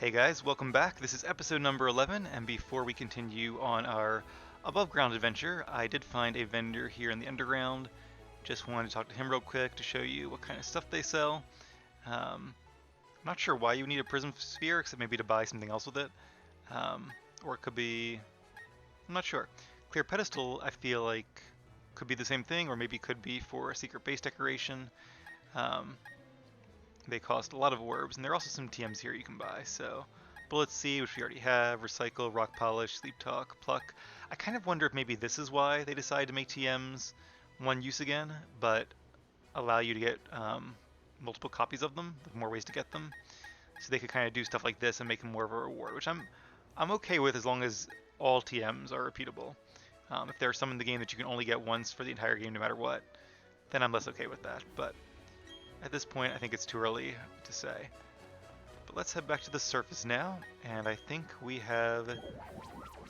Hey guys, welcome back. This is episode number 11, and before we continue on our above ground adventure, I did find a vendor here in the underground. Just wanted to talk to him real quick to show you what kind of stuff they sell. I'm not sure why you would need a prism sphere, except maybe to buy something else with it. Or it could be, I'm not sure. Clear pedestal, I feel like could be the same thing, or maybe could be for a secret base decoration. They cost a lot of orbs, and there are also some TMs here you can buy. So, Bullet Seed, which we already have, Recycle, Rock Polish, Sleep Talk, Pluck. I kind of wonder if maybe this is why they decided to make TMs one use again, but allow you to get multiple copies of them, with more ways to get them. So they could kind of do stuff like this and make them more of a reward, which I'm okay with as long as all TMs are repeatable. If there's some in the game that you can only get once for the entire game no matter what, then I'm less okay with that. But at this point, I think it's too early to say. But let's head back to the surface now, and I think we have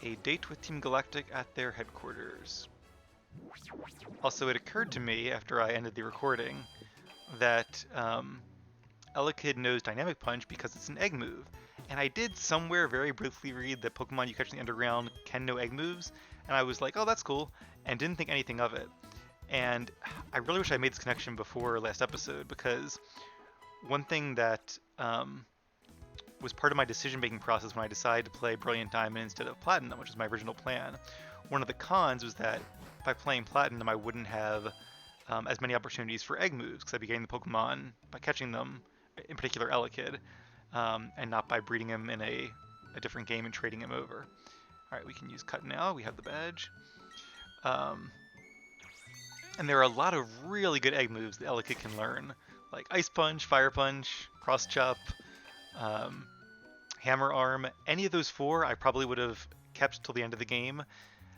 a date with Team Galactic at their headquarters. Also, it occurred to me after I ended the recording that Elekid knows Dynamic Punch because it's an egg move. And I did somewhere very briefly read that Pokemon you catch in the underground can know egg moves, and I was like, oh, that's cool, and didn't think anything of it. And I really wish I made this connection before last episode, because one thing that was part of my decision-making process when I decided to play Brilliant Diamond instead of Platinum, which was my original plan, one of the cons was that by playing Platinum, I wouldn't have as many opportunities for egg moves, because I'd be getting the Pokemon by catching them, in particular Elekid, and not by breeding him in a different game and trading him over. Alright, we can use Cut now, we have the badge. And there are a lot of really good egg moves that Elekid can learn, like Ice Punch, Fire Punch, Cross Chop, Hammer Arm. Any of those four I probably would have kept till the end of the game.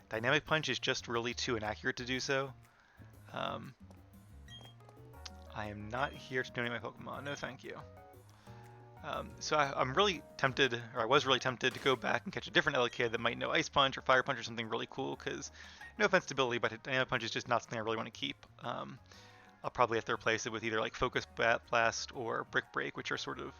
Dynamic Punch is just really too inaccurate to do so. I am not here to donate my Pokemon, no thank you. So I'm really tempted, or I was really tempted to go back and catch a different Elekid that might know Ice Punch or Fire Punch or something really cool, because no offense to Billy, but Dynamic Punch is just not something I really want to keep. I'll probably have to replace it with either like Focus Blast or Brick Break, which are sort of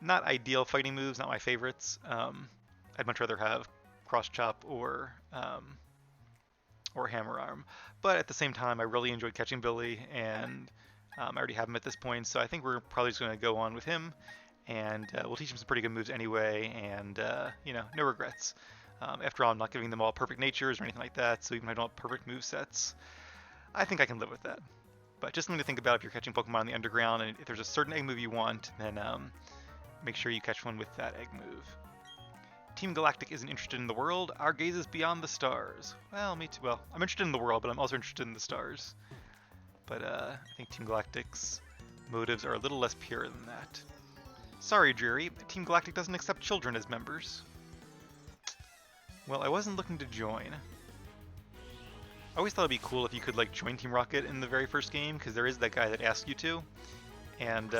not ideal fighting moves, not my favorites. I'd much rather have Cross Chop or Hammer Arm. But at the same time, I really enjoyed catching Billy, and I already have him at this point, so I think we're probably just going to go on with him. And we'll teach him some pretty good moves anyway, and, no regrets. After all, I'm not giving them all perfect natures or anything like that, so even if I don't have perfect move sets, I think I can live with that. But just something to think about if you're catching Pokemon in the underground, and if there's a certain egg move you want, then make sure you catch one with that egg move. Team Galactic isn't interested in the world, our gaze is beyond the stars. Well, me too. Well, I'm interested in the world, but I'm also interested in the stars. But I think Team Galactic's motives are a little less pure than that. Sorry, Dreary, Team Galactic doesn't accept children as members. Well, I wasn't looking to join. I always thought it'd be cool if you could, like, join Team Rocket in the very first game, because there is that guy that asks you to. And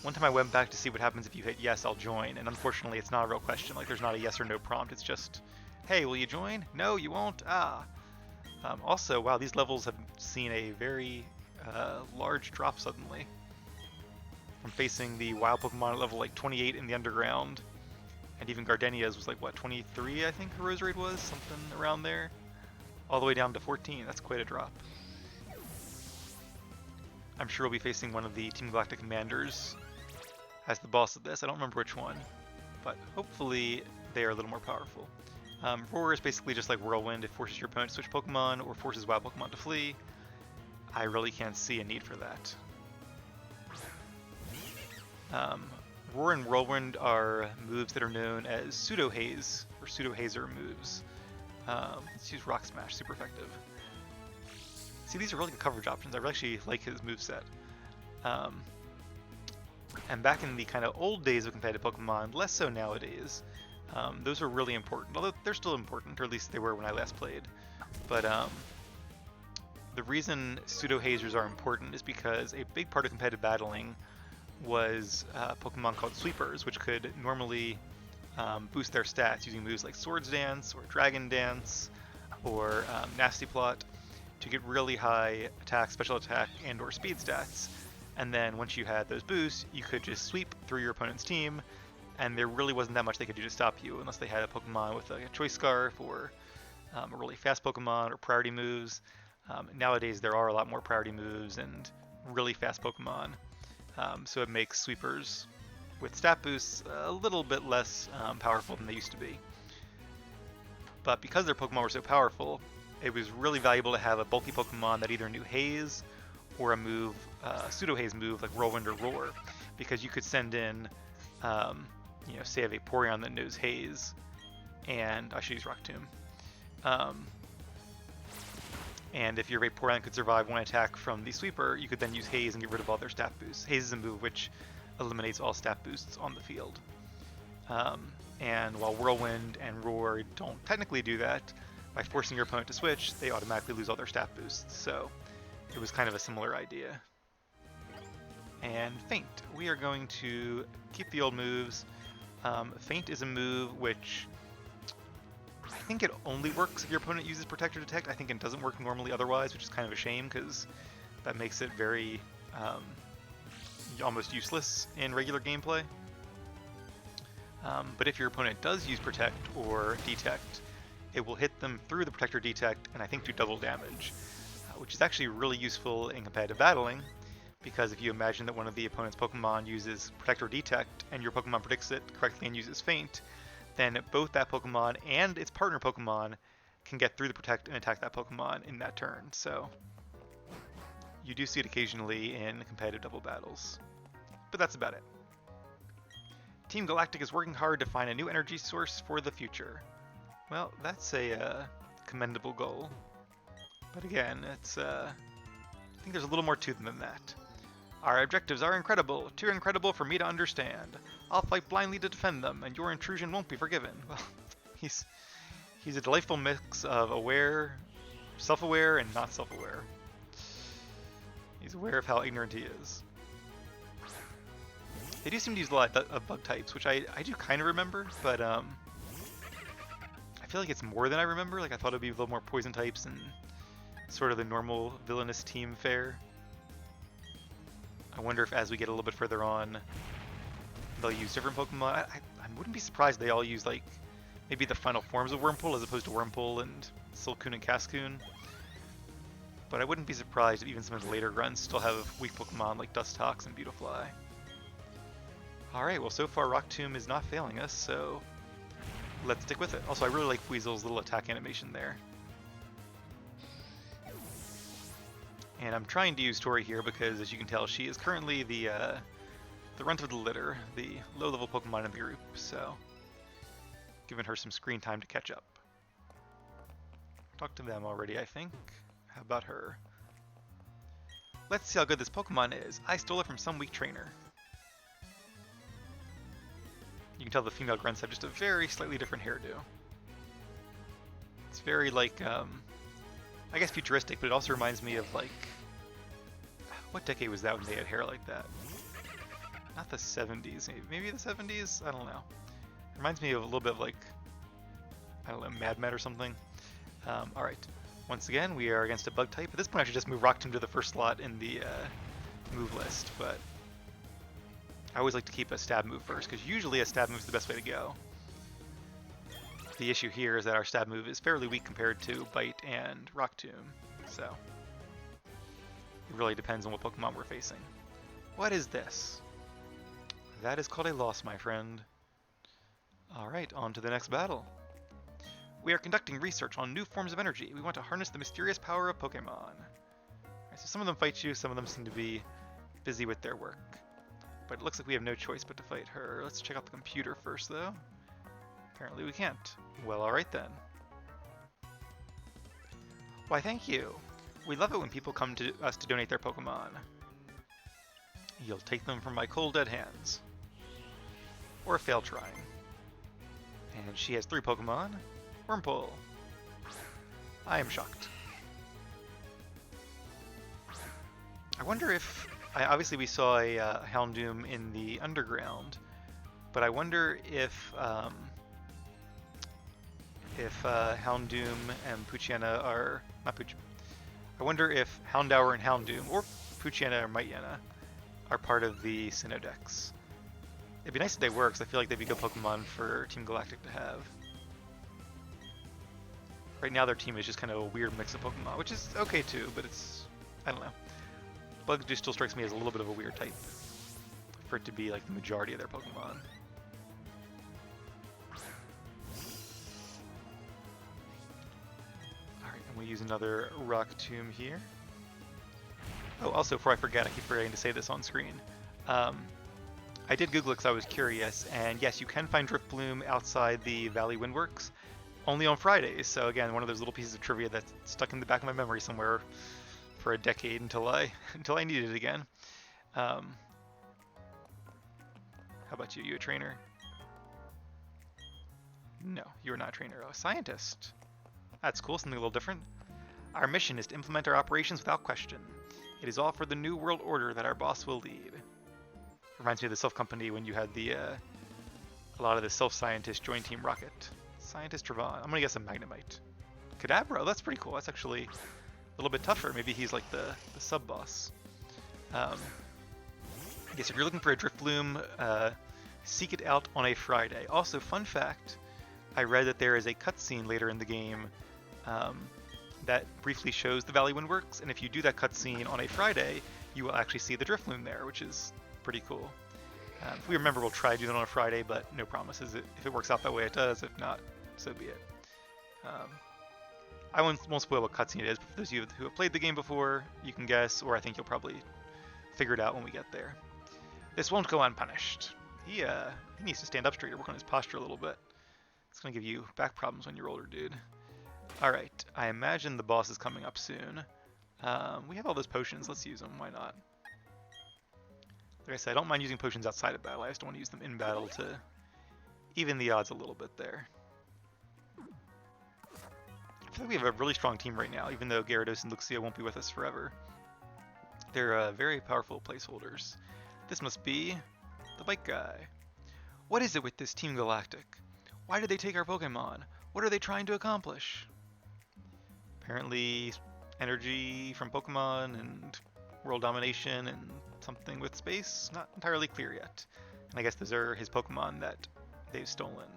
one time I went back to see what happens if you hit yes, I'll join, and unfortunately it's not a real question. Like, there's not a yes or no prompt, it's just, hey, will you join? No, you won't? Ah. Also, wow, these levels have seen a very large drop suddenly. From facing the wild Pokemon at level like 28 in the underground, and even Gardenia's was like, what, 23 I think her Rose Raid was? Something around there. All the way down to 14, that's quite a drop. I'm sure we'll be facing one of the Team Galactic commanders as the boss of this. I don't remember which one, but hopefully they are a little more powerful. Roar is basically just like Whirlwind. It forces your opponent to switch Pokemon or forces wild Pokemon to flee. I really can't see a need for that. Roar and Whirlwind are moves that are known as Pseudo Haze or Pseudo Hazer moves. Let's use Rock Smash, super effective. See, these are really good coverage options. I really actually like his moveset. And back in the kind of old days of competitive Pokemon, less so nowadays, those are really important. Although they're still important, or at least they were when I last played. But the reason Pseudo Hazers are important is because a big part of competitive battling was Pokemon called Sweepers, which could normally boost their stats using moves like Swords Dance or Dragon Dance or Nasty Plot to get really high attack, special attack, and or speed stats. And then once you had those boosts, you could just sweep through your opponent's team, and there really wasn't that much they could do to stop you unless they had a Pokemon with a Choice Scarf or a really fast Pokemon or priority moves. Nowadays there are a lot more priority moves and really fast Pokemon, so it makes sweepers with stat boosts a little bit less powerful than they used to be. But because their Pokemon were so powerful, it was really valuable to have a bulky Pokemon that either knew Haze or a move, pseudo Haze move like Whirlwind or Roar, because you could send in, say a Vaporeon that knows Haze, and I should use Rock Tomb. And if your Vaporeon could survive one attack from the sweeper, you could then use Haze and get rid of all their stat boosts. Haze is a move which eliminates all stat boosts on the field. And while Whirlwind and Roar don't technically do that, by forcing your opponent to switch, they automatically lose all their stat boosts. So it was kind of a similar idea. And Feint. We are going to keep the old moves. Feint is a move which I think it only works if your opponent uses Protect or Detect. I think it doesn't work normally otherwise, which is kind of a shame because that makes it very almost useless in regular gameplay. But if your opponent does use Protect or Detect, it will hit them through the Protect or Detect and I think do double damage, which is actually really useful in competitive battling, because if you imagine that one of the opponent's Pokemon uses Protect or Detect and your Pokemon predicts it correctly and uses Feint, then both that Pokemon and its partner Pokemon can get through the Protect and attack that Pokemon in that turn. So you do see it occasionally in competitive double battles. But that's about it. Team Galactic is working hard to find a new energy source for the future. Well, that's a commendable goal. But again, it's I think there's a little more to them than that. Our objectives are incredible, too incredible for me to understand. I'll fight blindly to defend them, and your intrusion won't be forgiven. Well, he's a delightful mix of aware, self-aware, and not self-aware. He's aware of how ignorant he is. They do seem to use a lot of bug types, which I do kind of remember, but I feel like it's more than I remember. Like I thought it'd be a little more poison types and sort of the normal villainous team fare. I wonder if as we get a little bit further on, they'll use different Pokemon. I wouldn't be surprised they all use like maybe the final forms of Wurmple as opposed to Wurmple and Silcoon and Cascoon. But I wouldn't be surprised if even some of the later runs still have weak Pokemon like Dustox and Beautifly. Alright, well so far Rock Tomb is not failing us, so let's stick with it. Also, I really like Weasel's little attack animation there. And I'm trying to use Tori here because, as you can tell, she is currently the runt of the litter, the low-level Pokemon in the group, so giving her some screen time to catch up. Talked to them already, I think. How about her? Let's see how good this Pokemon is. I stole it from some weak trainer. You can tell the female grunts have just a very slightly different hairdo. It's very like, I guess futuristic, but it also reminds me of like, what decade was that when they had hair like that? Not the 70s, maybe the 70s? I don't know. It reminds me of a little bit of like, I don't know, Mad Men or something. Alright, once again, we are against a bug type. At this point I should just move Rock Tomb to the first slot in the move list, but I always like to keep a stab move first, because usually a stab move is the best way to go. The issue here is that our stab move is fairly weak compared to Bite and Rock Tomb, so it really depends on what Pokemon we're facing. What is this? That is called a loss, my friend. Alright, on to the next battle. We are conducting research on new forms of energy. We want to harness the mysterious power of Pokemon. Right, so some of them fight you, some of them seem to be busy with their work. But it looks like we have no choice but to fight her. Let's check out the computer first, though. Apparently we can't. Well, alright then. Why, thank you. We love it when people come to us to donate their Pokemon. You'll take them from my cold dead hands. Or fail trying. And she has 3 Pokemon. Wurmple. I am shocked. I wonder if... obviously we saw a Houndoom in the underground, but I wonder if Houndoom and Poochyena are... not Poochyena. I wonder if Houndour and Houndoom, or Poochyena or Mightyena, are part of the Sinnoh decks. It'd be nice if they were, because I feel like they'd be good Pokemon for Team Galactic to have. Right now their team is just kind of a weird mix of Pokemon, which is okay too, but it's, I don't know. Bug just still strikes me as a little bit of a weird type for it to be like the majority of their Pokemon. Alright, and we use another Rock Tomb here. Oh, also, before I forget, I keep forgetting to say this on screen. I did Google it because I was curious, and yes, you can find Driftbloom outside the Valley Windworks, only on Fridays. So again, one of those little pieces of trivia that's stuck in the back of my memory somewhere for a decade until I need it again. How about you? You a trainer? No, you are not a trainer. Oh, a scientist. That's cool. Something a little different. Our mission is to implement our operations without question. It is all for the new world order that our boss will lead. Reminds me of the Self Company when you had the a lot of the Self Scientists join Team Rocket. Scientist Travon. I'm gonna guess a Magnemite. Kadabra. That's pretty cool. That's actually a little bit tougher. Maybe he's like the sub boss. I guess if you're looking for a Driftbloom, seek it out on a Friday. Also, fun fact: I read that there is a cutscene later in the game that briefly shows the Valley Windworks, and if you do that cutscene on a Friday, you will actually see the Driftbloom there, which is pretty cool. If we remember, we'll try to do that on a Friday, but no promises. If it works out that way, it does. If not, so be it. I won't spoil what cutscene it is, but for those of you who have played the game before, you can guess, or I think you'll probably figure it out when we get there. This won't go unpunished. He needs to stand up straighter, work on his posture a little bit. It's going to give you back problems when you're older, dude. Alright, I imagine the boss is coming up soon. We have all those potions, let's use them, why not? Like I said, I don't mind using potions outside of battle, I just don't want to use them in battle to even the odds a little bit there. I feel like we have a really strong team right now, even though Gyarados and Luxio won't be with us forever. They're very powerful placeholders. This must be the bike guy. What is it with this Team Galactic? Why did they take our Pokemon? What are they trying to accomplish? Apparently energy from Pokemon and world domination and something with space. Not entirely clear yet. And I guess those are his Pokemon that they've stolen.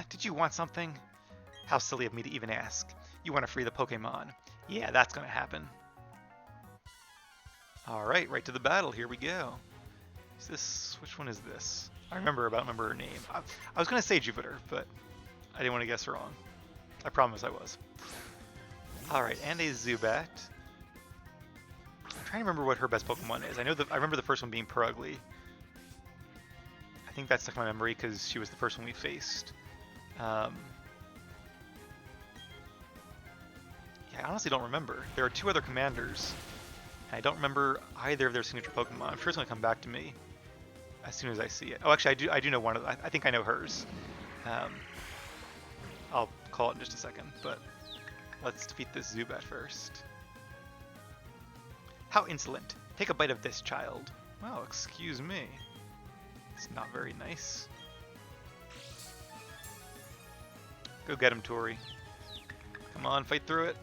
Did you want something? How silly of me to even ask. You want to free the Pokemon. Yeah, that's gonna happen. Alright, right to the battle. Here we go. Is this... which one is this? I don't remember her name. I was gonna say Jupiter, but I didn't want to guess wrong. I promise I was. Alright, and a Zubat. I'm trying to remember what her best Pokemon is. I remember the first one being Purugly. I think that stuck in my memory because she was the first one we faced. Yeah, I honestly don't remember. There are two other commanders, and I don't remember either of their signature Pokemon. I'm sure it's going to come back to me as soon as I see it. Oh, actually, I do know one of them. I think I know hers. I'll call it in just a second, but let's defeat this Zubat first. How insolent. Take a bite of this, child. Well, excuse me. It's not very nice. Go get him, Tori. Come on, fight through it.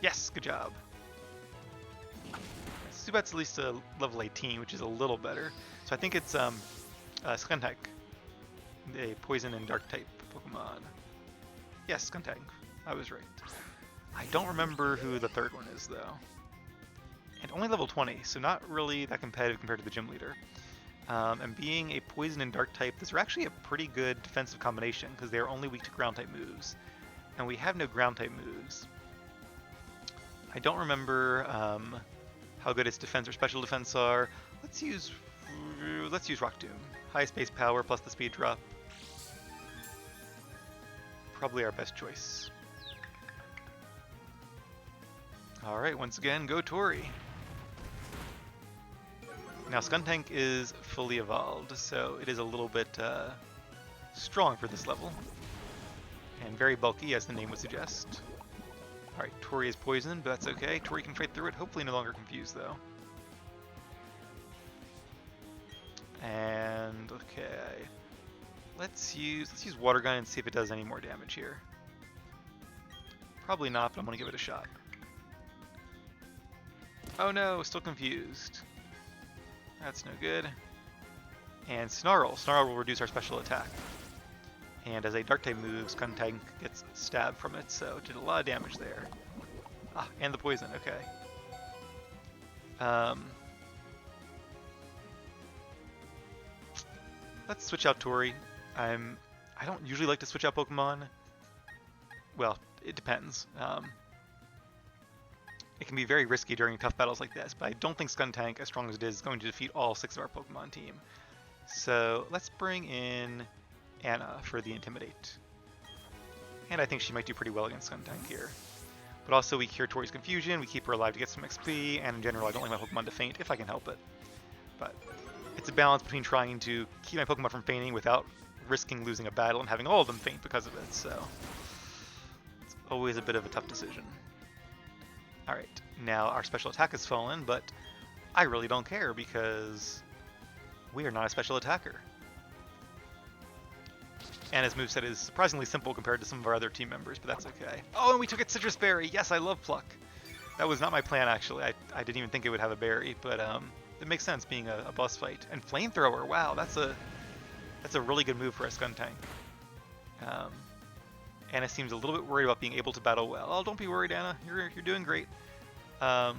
Yes, good job. Zubat's at least a level 18, which is a little better. So I think it's Skuntank, a poison and dark type Pokemon. Yes, Skuntank. I was right. I don't remember who the third one is, though. And only level 20, so not really that competitive compared to the gym leader. And being a poison and dark type, these are actually a pretty good defensive combination because they are only weak to ground type moves. And we have no ground type moves. I don't remember how good its defense or special defense are. Let's use Rock Tomb. Highest base power plus the speed drop. Probably our best choice. Alright, once again, go Tori. Now Skuntank is fully evolved, so it is a little bit strong for this level. And very bulky, as the name would suggest. Alright, Tori is poisoned, but that's okay. Tori can fight through it, hopefully no longer confused though. And okay. Let's use Water Gun and see if it does any more damage here. Probably not, but I'm gonna give it a shot. Oh no, still confused. That's no good. And Snarl. Snarl will reduce our special attack. And as a Dark type moves, Skuntank gets stabbed from it, so it did a lot of damage there. Ah, and the poison, okay. Let's switch out Tori. I don't usually like to switch out Pokemon. Well, it depends. It can be very risky during tough battles like this, but I don't think Skuntank, as strong as it is going to defeat all 6 of our Pokemon team. So let's bring in Anna for the Intimidate. And I think she might do pretty well against Skuntank here. But also we cure Tori's confusion, we keep her alive to get some XP, and in general I don't like my Pokemon to faint if I can help it. But it's a balance between trying to keep my Pokemon from fainting without risking losing a battle and having all of them faint because of it, so it's always a bit of a tough decision. Alright, now our special attack has fallen, but I really don't care because we are not a special attacker. And his moveset is surprisingly simple compared to some of our other team members, but that's okay. Oh, and we took it Citrus Berry! Yes, I love Pluck! That was not my plan, actually. I didn't even think it would have a berry, but it makes sense being a boss fight. And Flamethrower, wow, that's a really good move for a Skuntank. Anna seems a little bit worried about being able to battle well. Oh, don't be worried, Anna. You're doing great. I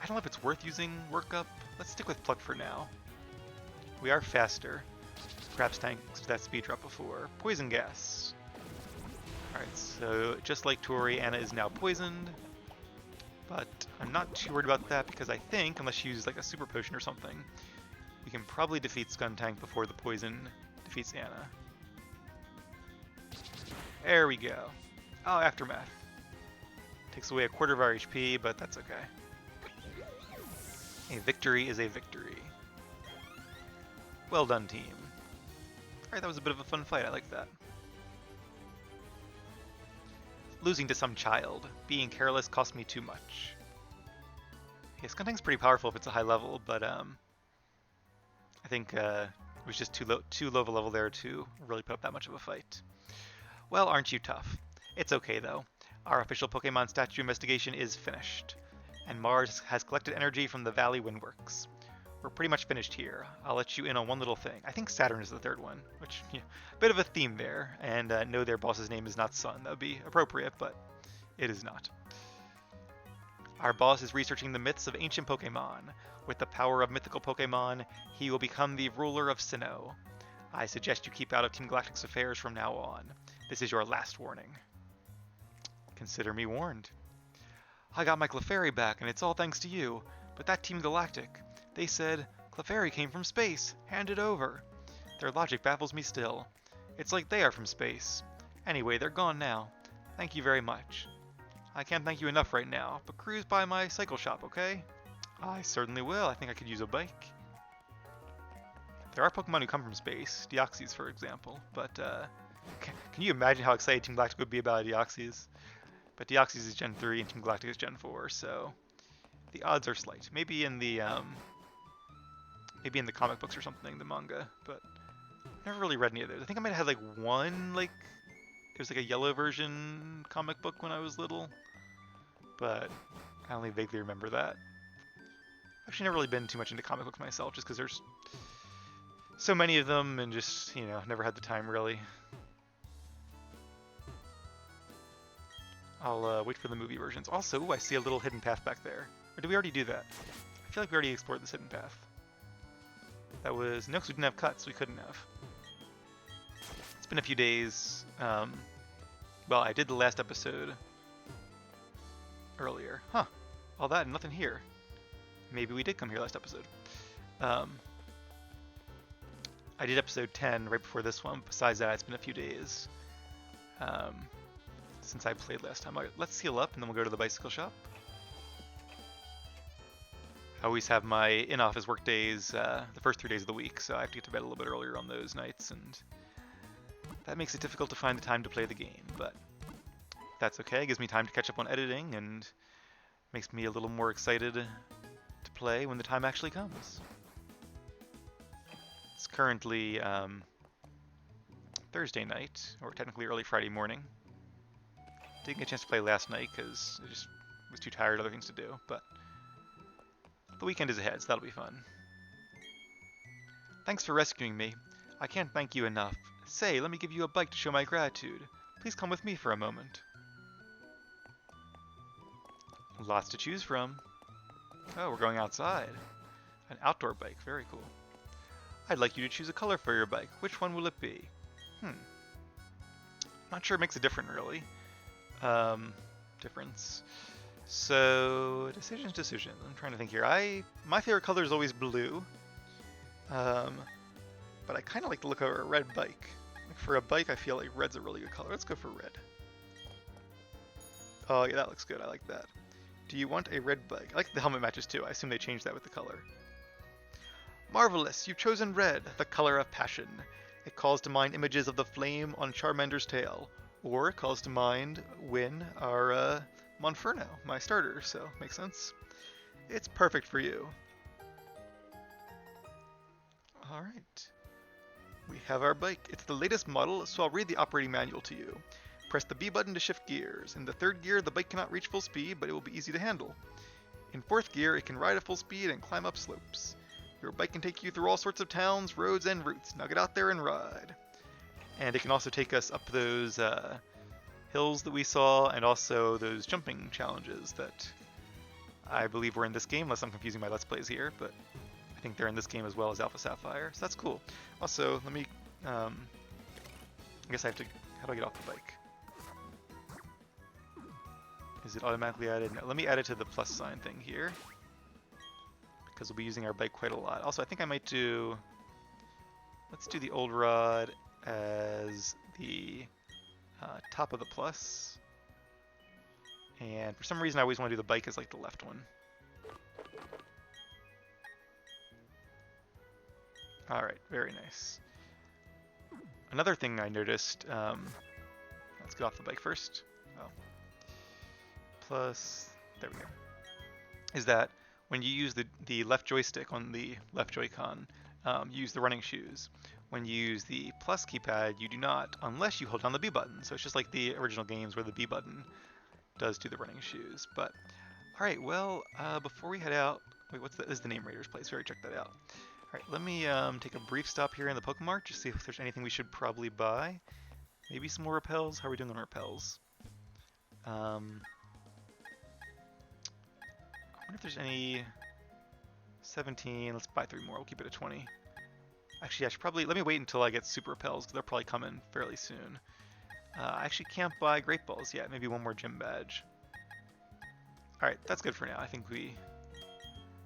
don't know if it's worth using Workup. Let's stick with Pluck for now. We are faster. Perhaps thanks to that speed drop before. Poison Gas. Alright, so just like Tori, Anna is now poisoned. But I'm not too worried about that because I think, unless she uses like a super potion or something, we can probably defeat Skuntank before the poison defeats Anna. There we go. Oh, Aftermath. Takes away a quarter of our HP, but that's okay. A victory is a victory. Well done, team. Alright, that was a bit of a fun fight. I like that. Losing to some child. Being careless cost me too much. Yeah, Skuntank's pretty powerful if it's a high level, but I think it was just too low of a level there to really put up that much of a fight. Well, aren't you tough? It's okay, though. Our official Pokemon statue investigation is finished, and Mars has collected energy from the Valley Windworks. We're pretty much finished here. I'll let you in on one little thing. I think Saturn is the third one, which, you know, a bit of a theme there. And no, their boss's name is not Sun. That would be appropriate, but it is not. Our boss is researching the myths of ancient Pokemon. With the power of mythical Pokemon, he will become the ruler of Sinnoh. I suggest you keep out of Team Galactic's affairs from now on. This is your last warning. Consider me warned. I got my Clefairy back, and it's all thanks to you. But that Team Galactic, they said, Clefairy came from space. Hand it over. Their logic baffles me still. It's like they are from space. Anyway, they're gone now. Thank you very much. I can't thank you enough right now, but cruise by my cycle shop, okay? I certainly will. I think I could use a bike. There are Pokemon who come from space, Deoxys for example, but can you imagine how excited Team Galactic would be about a Deoxys? But Deoxys is Gen 3 and Team Galactic is Gen 4, so the odds are slight. Maybe in the comic books or something, the manga, but I've never really read any of those. I think I might have had like one, like, it was like a yellow version comic book when I was little, but I only vaguely remember that. I've actually never really been too much into comic books myself, just because there's so many of them and just, you know, never had the time really. I'll wait for the movie versions. Also, ooh, I see a little hidden path back there. Or did we already do that? I feel like we already explored this hidden path. That was... no, because we didn't have cuts. We couldn't have. It's been a few days. Well, I did the last episode earlier. Huh. All that and nothing here. Maybe we did come here last episode. I did episode 10 right before this one. Besides that, it's been a few days since I played last time. Right, let's heal up and then we'll go to the bicycle shop. I always have my in-office work days the first 3 days of the week, so I have to get to bed a little bit earlier on those nights, and that makes it difficult to find the time to play the game, but that's okay. It gives me time to catch up on editing and makes me a little more excited to play when the time actually comes. It's currently Thursday night, or technically early Friday morning. Didn't get a chance to play last night because I just was too tired, other things to do, but The weekend is ahead, so that'll be fun. Thanks for rescuing me. I can't thank you enough. Say, let me give you a bike to show my gratitude. Please come with me for a moment. Lots to choose from. Oh, we're going outside. An outdoor bike, very cool. I'd like you to choose a color for your bike. Which one will it be? Not sure it makes a difference, really. Difference. So, decision. I'm trying to think here. My favorite color is always blue. But I kind of like to look over a red bike. Like for a bike, I feel like red's a really good color. Let's go for red. Oh yeah, that looks good. I like that. Do you want a red bike? I like the helmet matches too. I assume they changed that with the color. Marvelous! You've chosen red, the color of passion. It calls to mind images of the flame on Charmander's tail. Or it calls to mind Win, our Monferno, my starter, so makes sense. It's perfect for you. Alright. We have our bike. It's the latest model, so I'll read the operating manual to you. Press the B button to shift gears. In the third gear, the bike cannot reach full speed, but it will be easy to handle. In fourth gear, it can ride at full speed and climb up slopes. Your bike can take you through all sorts of towns, roads, and routes. Now get out there and ride. And it can also take us up those hills that we saw, and also those jumping challenges that I believe were in this game, unless I'm confusing my Let's Plays here, but I think they're in this game as well as Alpha Sapphire, so that's cool. Also, let me, I guess I have to, how do I get off the bike? Is it automatically added? No, let me add it to the plus sign thing here, because we'll be using our bike quite a lot. Also, I think I might do, let's do the old rod as the top of the plus. And for some reason I always want to do the bike as like the left one. Alright, very nice. Another thing I noticed, let's get off the bike first. Oh. Plus, there we go. Is that when you use the left joystick on the left Joy-Con, you use the running shoes. When you use the plus keypad, you do not, unless you hold down the B button. So it's just like the original games where the B button does do the running shoes. But, alright, well, before we head out, wait, this is the Name Raiders place, we already checked that out. Alright, let me take a brief stop here in the Pokemart, just see if there's anything we should probably buy. Maybe some more repels? How are we doing on repels? I wonder if there's any... 17, let's buy 3 more, we'll keep it at 20. Actually, I should probably, let me wait until I get super repels, because they'll probably come in fairly soon. I actually can't buy Great Balls yet, maybe one more gym badge. Alright, that's good for now. I think we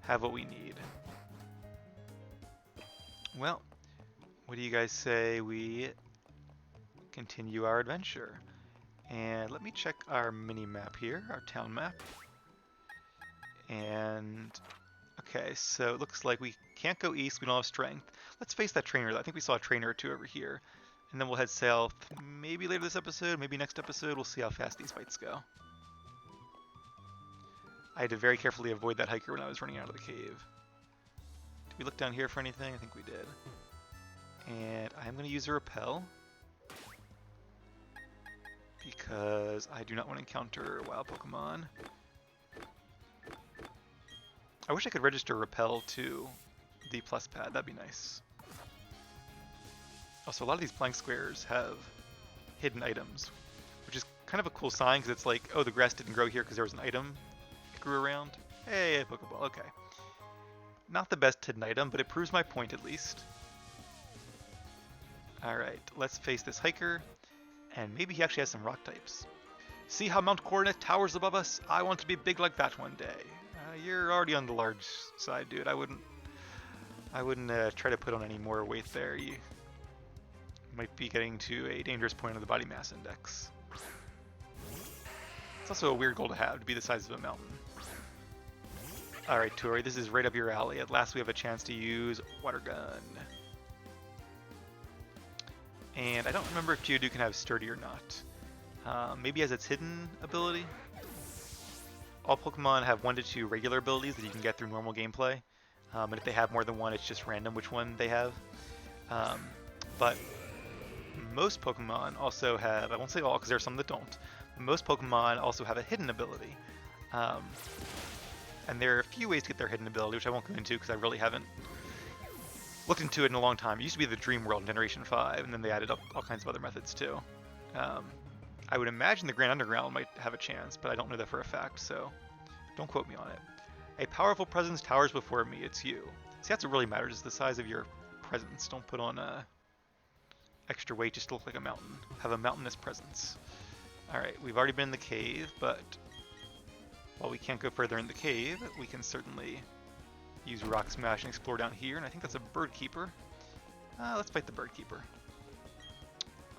have what we need. Well, what do you guys say we continue our adventure? And let me check our mini-map here, our town map. And, okay, so it looks like we can't go east, we don't have strength. Let's face that trainer, I think we saw a trainer or two over here. And then we'll head south, maybe later this episode, maybe next episode, we'll see how fast these fights go. I had to very carefully avoid that hiker when I was running out of the cave. Did we look down here for anything? I think we did. And I'm going to use a repel, because I do not want to encounter wild Pokemon. I wish I could register repel to the plus pad, that'd be nice. Also, a lot of these blank squares have hidden items, which is kind of a cool sign, because it's like, oh, the grass didn't grow here because there was an item that grew around. Hey, a Pokeball, okay. Not the best hidden item, but it proves my point at least. Alright, let's face this hiker, and maybe he actually has some rock types. See how Mount Coronet towers above us? I want to be big like that one day. You're already on the large side, dude. I wouldn't try to put on any more weight there. You might be getting to a dangerous point of the body mass index. It's also a weird goal to have, to be the size of a mountain. Alright, Tori, this is right up your alley. At last we have a chance to use Water Gun. And I don't remember if Geodude can have Sturdy or not. Maybe as its hidden ability? All Pokemon have 1 to 2 regular abilities that you can get through normal gameplay. And if they have more than one, it's just random which one they have. But most Pokemon also have, I won't say all because there are some that don't, but most Pokemon also have a hidden ability. And there are a few ways to get their hidden ability, which I won't go into because I really haven't looked into it in a long time. It used to be the Dream World in Generation 5, and then they added up all kinds of other methods too. I would imagine the Grand Underground might have a chance, but I don't know that for a fact, so don't quote me on it. A powerful presence towers before me, it's you. See, that's what really matters, is the size of your presence. Don't put on extra weight just to look like a mountain. Have a mountainous presence. Alright, we've already been in the cave, but while we can't go further in the cave, we can certainly use Rock Smash and explore down here, and I think that's a Bird Keeper. Let's fight the Bird Keeper.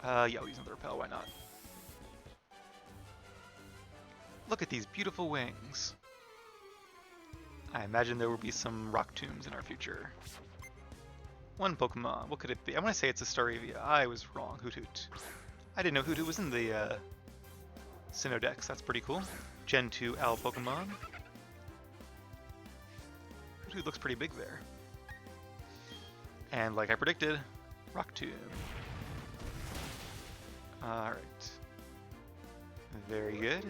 Yeah, we'll use another repel, why not? Look at these beautiful wings. I imagine there will be some rock tombs in our future. One Pokemon, what could it be? I want to say it's a Staravia. I was wrong. Hoot Hoot. I didn't know Hoot Hoot was in the Sinnoh Dex. That's pretty cool. Gen 2 Owl Pokemon. Hoot Hoot looks pretty big there. And like I predicted, Rock Tomb. Alright. Very good.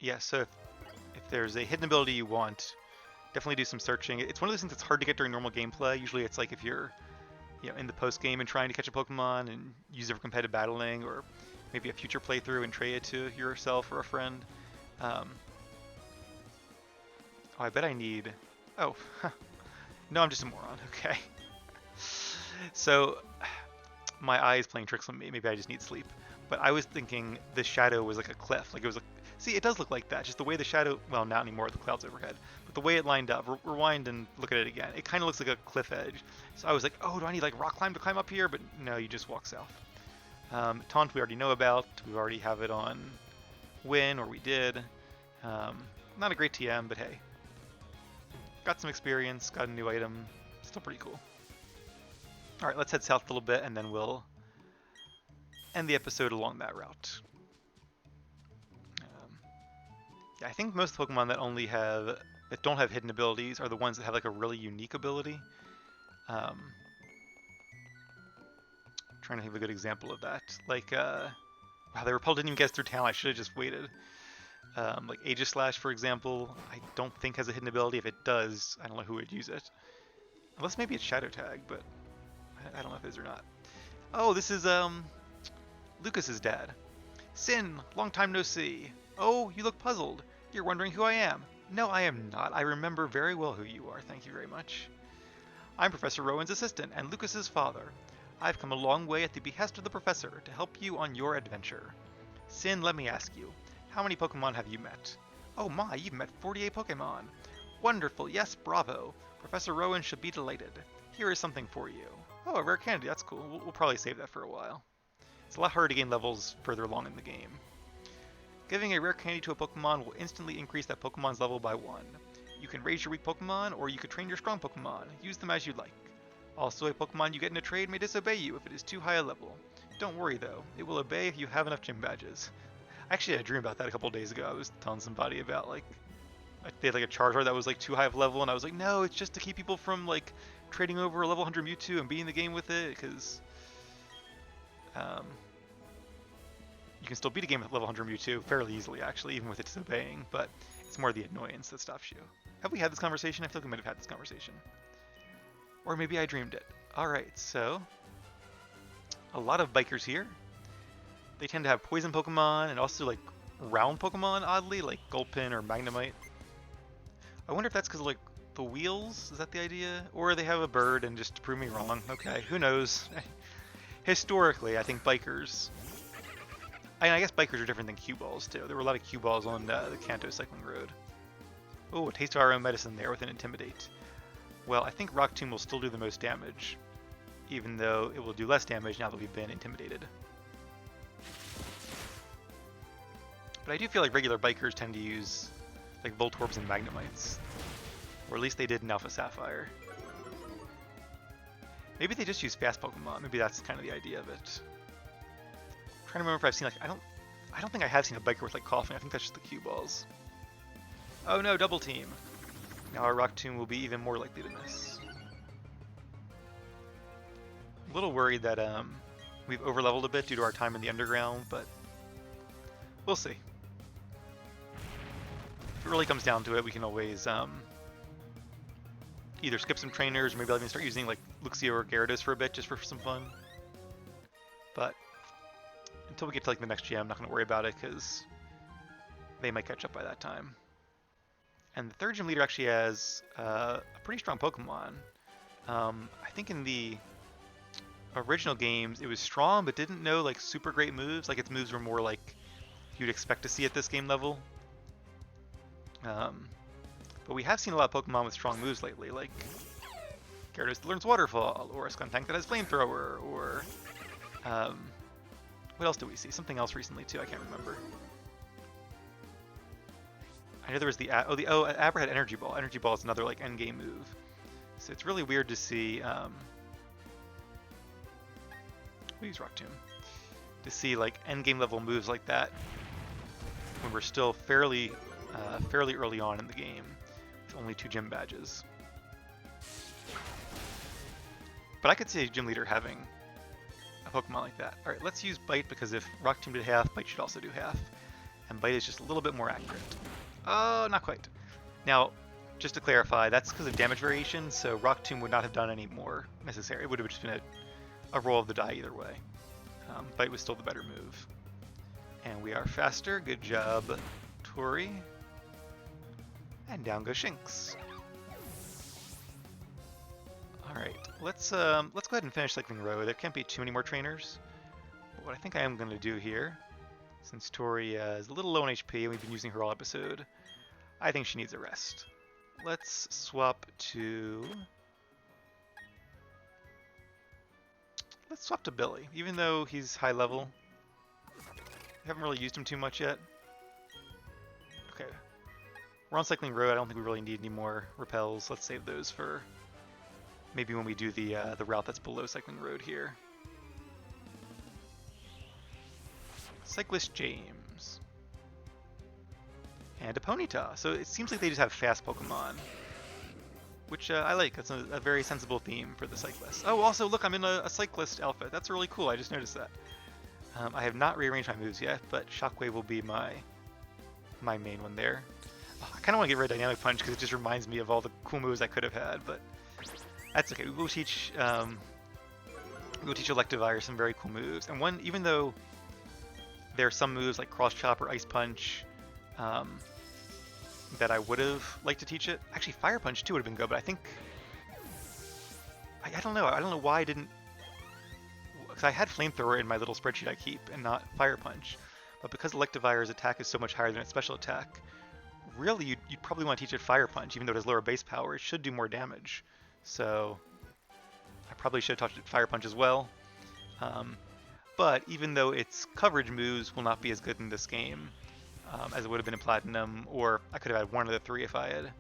Yeah, so if there's a hidden ability you want, definitely do some searching. It's one of those things that's hard to get during normal gameplay. Usually it's like if you're in the post-game and trying to catch a Pokemon and use it for competitive battling, or maybe a future playthrough and trade it to yourself or a friend. Oh, I bet I need... Oh, no, I'm just a moron. Okay. So, my eye is playing tricks on me. Maybe I just need sleep. But I was thinking the shadow was like a cliff. Like it was like... See, it does look like that. Just the way the shadow... Well, not anymore. The cloud's overhead. But the way it lined up... Rewind and look at it again. It kind of looks like a cliff edge. So I was like, oh, do I need like rock climb to climb up here? But no, you just walk south. Taunt we already know about. We already have it on Win, or we did. Not a great TM, but hey. Got some experience. Got a new item. Still pretty cool. Alright, let's head south a little bit, and then we'll end the episode along that route. Yeah, I think most Pokemon that don't have hidden abilities are the ones that have like a really unique ability. Trying to think of a good example of that. Like, wow, the repel didn't even get us through town. I should have just waited. Like Aegislash, for example, I don't think has a hidden ability. If it does, I don't know who would use it. Unless maybe it's Shadow Tag, but I don't know if it is or not. Oh, this is Lucas's dad. Sin, long time no see. Oh, you look puzzled. You're wondering who I am. No, I am not. I remember very well who you are. Thank you very much. I'm Professor Rowan's assistant and Lucas's father. I've come a long way at the behest of the professor to help you on your adventure. Sin, let me ask you, how many Pokemon have you met? Oh my, you've met 48 Pokemon. Wonderful, yes, bravo. Professor Rowan should be delighted. Here is something for you. Oh, a rare candy, that's cool. We'll probably save that for a while. It's a lot harder to gain levels further along in the game. Giving a rare candy to a Pokemon will instantly increase that Pokemon's level by 1. You can raise your weak Pokemon, or you could train your strong Pokemon. Use them as you like. Also, a Pokemon you get in a trade may disobey you if it is too high a level. Don't worry though, it will obey if you have enough gym badges. I actually had a dream about that a couple days ago. I was telling somebody about like, they had like a Charizard that was like too high of level, and I was like, no, it's just to keep people from like trading over a level 100 Mewtwo and being in the game with it, because you can still beat a game with level 100 Mewtwo fairly easily, actually, even with it disobeying, but it's more the annoyance that stops you. Have we had this conversation? I feel like we might have had this conversation. Or maybe I dreamed it. Alright, so a lot of bikers here. They tend to have poison Pokemon and also like round Pokemon, oddly, like Gulpin or Magnemite. I wonder if that's because of like the wheels? Is that the idea? Or they have a bird and just to prove me wrong. Okay, who knows? Historically, I think bikers... I guess bikers are different than cue balls too. There were a lot of cue balls on the Kanto Cycling Road. Oh, a taste of our own medicine there with an Intimidate. Well, I think Rock Tomb will still do the most damage, even though it will do less damage now that we've been intimidated. But I do feel like regular bikers tend to use like Voltorbs and Magnemites. Or at least they did in Alpha Sapphire. Maybe they just use fast Pokemon. Maybe that's kind of the idea of it. I'm trying to remember if I've seen like I don't think I have seen a biker with like coughing. I think that's just the cue balls. Oh no, double team. Now our Rock Tomb will be even more likely to miss. A little worried that we've overleveled a bit due to our time in the underground, but we'll see. really comes down to it, we can always either skip some trainers, or maybe I'll even start using like Luxio or Gyarados for a bit, just for some fun. But until we get to like the next gym, I'm not going to worry about it, because they might catch up by that time. And the third gym leader actually has a pretty strong Pokemon. I think in the original games it was strong, but didn't know like super great moves. Like its moves were more like you'd expect to see at this game level. But we have seen a lot of Pokemon with strong moves lately, like Gyarados that learns Waterfall, or a Skuntank that has Flamethrower, or what else did we see? Something else recently too, I can't remember. I know there was Abra had Energy Ball. Energy Ball is another like endgame move. So it's really weird to see. We use Rock Tomb to see like endgame level moves like that when we're still fairly early on in the game with only 2 gym badges. But I could see a gym leader having a Pokemon like that. All right, let's use Bite, because if Rock Tomb did half, Bite should also do half, and Bite is just a little bit more accurate. Oh, not quite. Now, just to clarify, that's because of damage variation, so Rock Tomb would not have done any more necessary. It would have just been a roll of the die either way. Bite was still the better move. And we are faster. Good job, Tori. And down goes Shinx. Alright, let's go ahead and finish Cycling Road. There can't be too many more trainers. But what I think I am going to do here, since Tori is a little low on HP and we've been using her all episode, I think she needs a rest. Let's swap to... Let's swap to Billy, even though he's high level. We haven't really used him too much yet. Okay. We're on Cycling Road. I don't think we really need any more repels. Let's save those for maybe when we do the route that's below Cycling Road here. Cyclist James. And a Ponyta. So it seems like they just have fast Pokemon, which I like. That's a very sensible theme for the cyclist. Oh, also, look, I'm in a cyclist outfit. That's really cool. I just noticed that. I have not rearranged my moves yet, but Shockwave will be my main one there. Oh, I kind of want to get rid of Dynamic Punch because it just reminds me of all the cool moves I could have had, but that's okay. We'll teach Electivire some very cool moves, and even though there are some moves like Cross Chop or Ice Punch that I would have liked to teach it. Actually, Fire Punch too would have been good, but I think I don't know. I don't know why I didn't. Because I had Flamethrower in my little spreadsheet I keep, and not Fire Punch. But because Electivire's attack is so much higher than its special attack, really you'd probably want to teach it Fire Punch, even though it has lower base power. It should do more damage. So I probably should have taught it Fire Punch as well. But even though its coverage moves will not be as good in this game as it would have been in Platinum, or I could have had one of the 3 if I had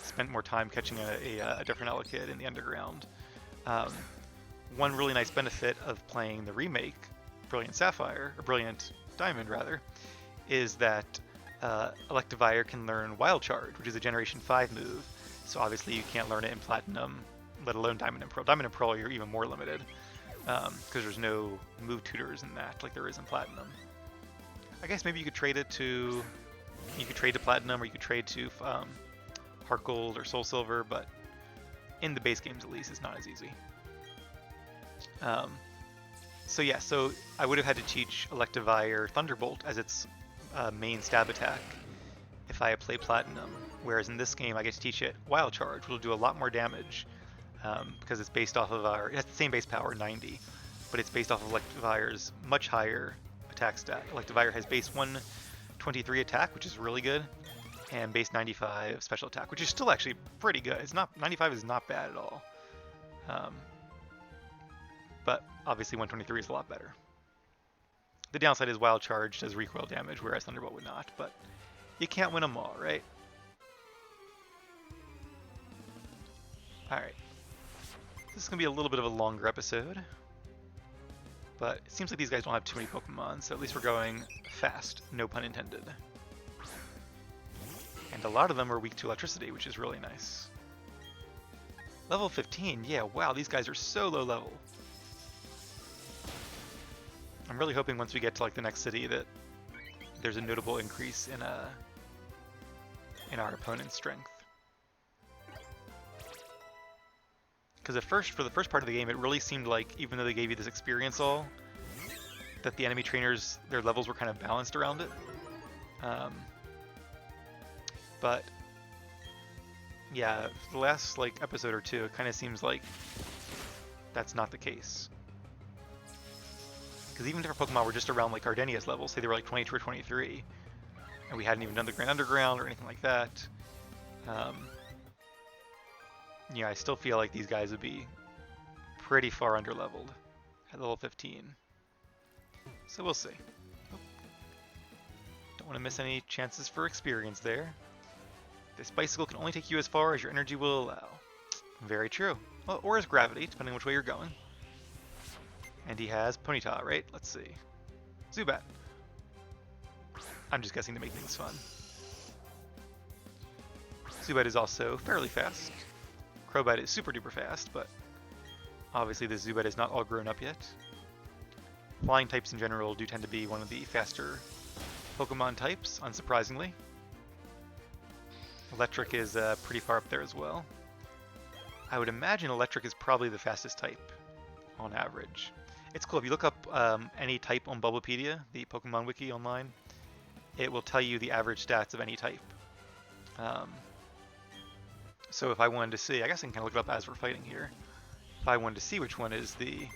spent more time catching a different Elekid in the Underground. One really nice benefit of playing the remake, Brilliant Sapphire, or Brilliant Diamond rather, is that Electivire can learn Wild Charge, which is a Generation 5 move. So obviously you can't learn it in Platinum, let alone Diamond and Pearl. Diamond and Pearl you're even more limited, because there's no move tutors in that like there is in Platinum. I guess maybe you could trade it to Platinum, or you could trade to Heart Gold or Soul Silver, but in the base games at least it's not as easy. So yeah, so I would have had to teach Electivire Thunderbolt as its main stab attack if I had played Platinum, whereas in this game I get to teach it Wild Charge, which will do a lot more damage because it's based off of it has the same base power, 90, but it's based off of Electivire's much higher attack stat. Electivire has base 123 attack, which is really good, and base 95 special attack, which is still actually pretty good. 95 is not bad at all. But obviously 123 is a lot better. The downside is Wild Charge does recoil damage, whereas Thunderbolt would not, but you can't win them all, right? Alright. This is going to be a little bit of a longer episode, but it seems like these guys don't have too many Pokemon, so at least we're going fast, no pun intended. And a lot of them are weak to electricity, which is really nice. Level 15, yeah, wow, these guys are so low level. I'm really hoping once we get to like the next city that there's a notable increase in our opponent's strength. Because at first, for the first part of the game, it really seemed like, even though they gave you this experience all, that the enemy trainers, their levels were kind of balanced around it. But yeah, the last like episode or two, it kind of seems like that's not the case. Because even if our Pokemon were just around like Gardenia's level, say they were like 22 or 23, and we hadn't even done the Grand Underground or anything like that, yeah, I still feel like these guys would be pretty far under-leveled at level 15. So we'll see. Oh. Don't want to miss any chances for experience there. This bicycle can only take you as far as your energy will allow. Very true. Well, or as gravity, depending on which way you're going. And he has Ponyta, right? Let's see. Zubat. I'm just guessing to make things fun. Zubat is also fairly fast. Crobat is super duper fast, but obviously this Zubat is not all grown up yet. Flying types in general do tend to be one of the faster Pokemon types, unsurprisingly. Electric is pretty far up there as well. I would imagine Electric is probably the fastest type on average. It's cool, if you look up any type on Bulbapedia, the Pokemon Wiki online, it will tell you the average stats of any type. So if I wanted to see, I guess I can kind of look it up as we're fighting here. If I wanted to see which one is the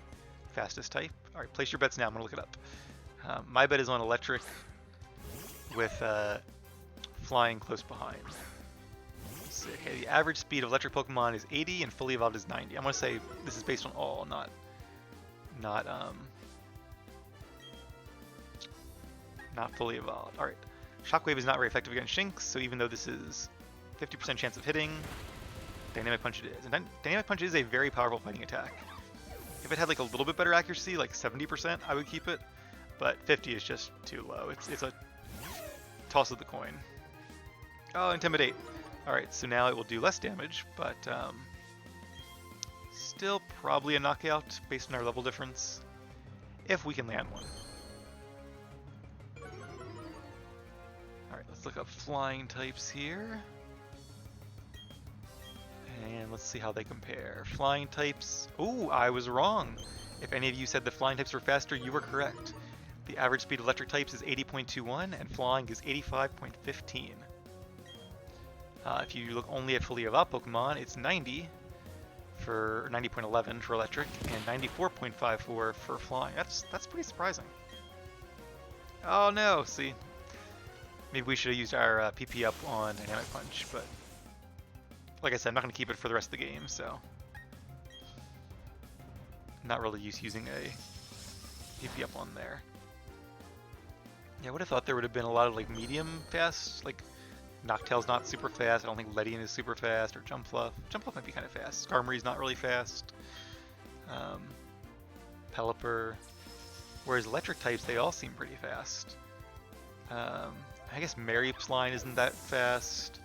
fastest type. Alright, place your bets now, I'm going to look it up. My bet is on Electric with Flying close behind. Let's see, okay, the average speed of Electric Pokemon is 80 and fully evolved is 90. I'm going to say this is based on all, not fully evolved. Alright, Shockwave is not very effective against Shinx, so even though this is 50% chance of hitting, Dynamic Punch it is. And Dynamic Punch is a very powerful fighting attack. If it had like a little bit better accuracy, like 70%, I would keep it. But 50 is just too low. It's a toss of the coin. Oh, Intimidate. Alright, so now it will do less damage, but still probably a knockout based on our level difference, if we can land one. Alright, let's look up flying types here. And let's see how they compare. Flying types. Ooh, I was wrong. If any of you said the flying types were faster, you were correct. The average speed of electric types is 80.21 and flying is 85.15. If you look only at fully evolved Pokemon, it's 90 for 90.11 for electric and 94.54 for flying. That's pretty surprising. Oh no, see. Maybe we should have used our PP up on Dynamic Punch, but like I said, I'm not going to keep it for the rest of the game, so not really using a PP up on there. Yeah, I would have thought there would have been a lot of like medium fast, like Noctow's not super fast, I don't think Ledian is super fast, or Jumpluff. Jumpluff might be kind of fast. Skarmory's not really fast. Pelipper. Whereas electric types, they all seem pretty fast. I guess Maripsline isn't that fast.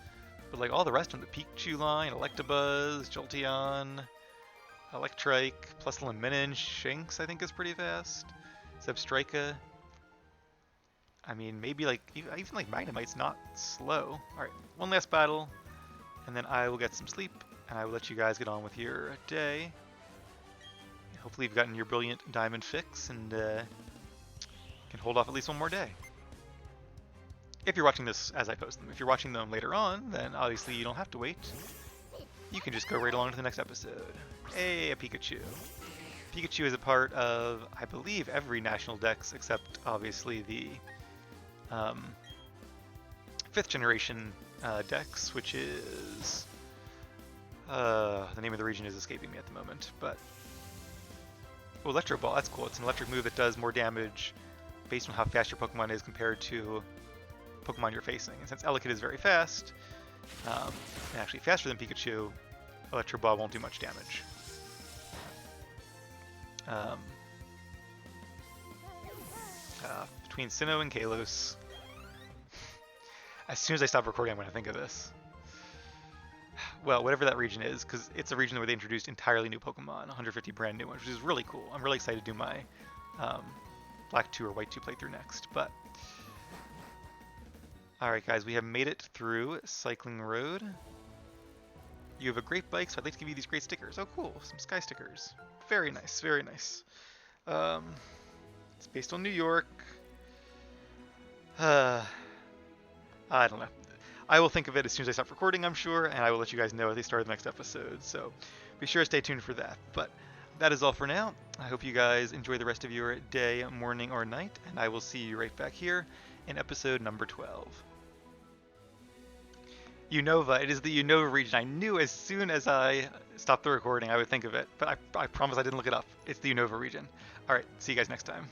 But like all the rest of them, the Pikachu line, Electabuzz, Jolteon, Electrike, Plusle Minin, Shinx I think is pretty fast. Zebstrika. I mean, maybe like, even like Magnemite's not slow. Alright, one last battle, and then I will get some sleep, and I will let you guys get on with your day. Hopefully you've gotten your brilliant diamond fix, and can hold off at least one more day. If you're watching this as I post them. If you're watching them later on, then obviously you don't have to wait. You can just go right along to the next episode. Hey, a Pikachu. Pikachu is a part of, I believe, every National Dex except obviously the 5th generation Dex, which is the name of the region is escaping me at the moment. But oh, Electro Ball, that's cool. It's an electric move that does more damage based on how fast your Pokemon is compared to Pokemon you're facing. And since Elekid is very fast, and actually faster than Pikachu, Electro Ball won't do much damage. Between Sinnoh and Kalos, as soon as I stop recording, I'm going to think of this. Well, whatever that region is, because it's a region where they introduced entirely new Pokemon, 150 brand new ones, which is really cool. I'm really excited to do my Black 2 or White 2 playthrough next, but Alright guys, we have made it through Cycling Road. You have a great bike, so I'd like to give you these great stickers. Oh cool, some sky stickers. Very nice, very nice. It's based on New York. I don't know. I will think of it as soon as I stop recording, I'm sure, and I will let you guys know at the start of the next episode. So be sure to stay tuned for that. But that is all for now. I hope you guys enjoy the rest of your day, morning, or night, and I will see you right back here in episode number 12. Unova, it is the Unova region. I knew as soon as I stopped the recording I would think of it, but I promise I didn't look it up. It's the Unova region. Alright, see you guys next time.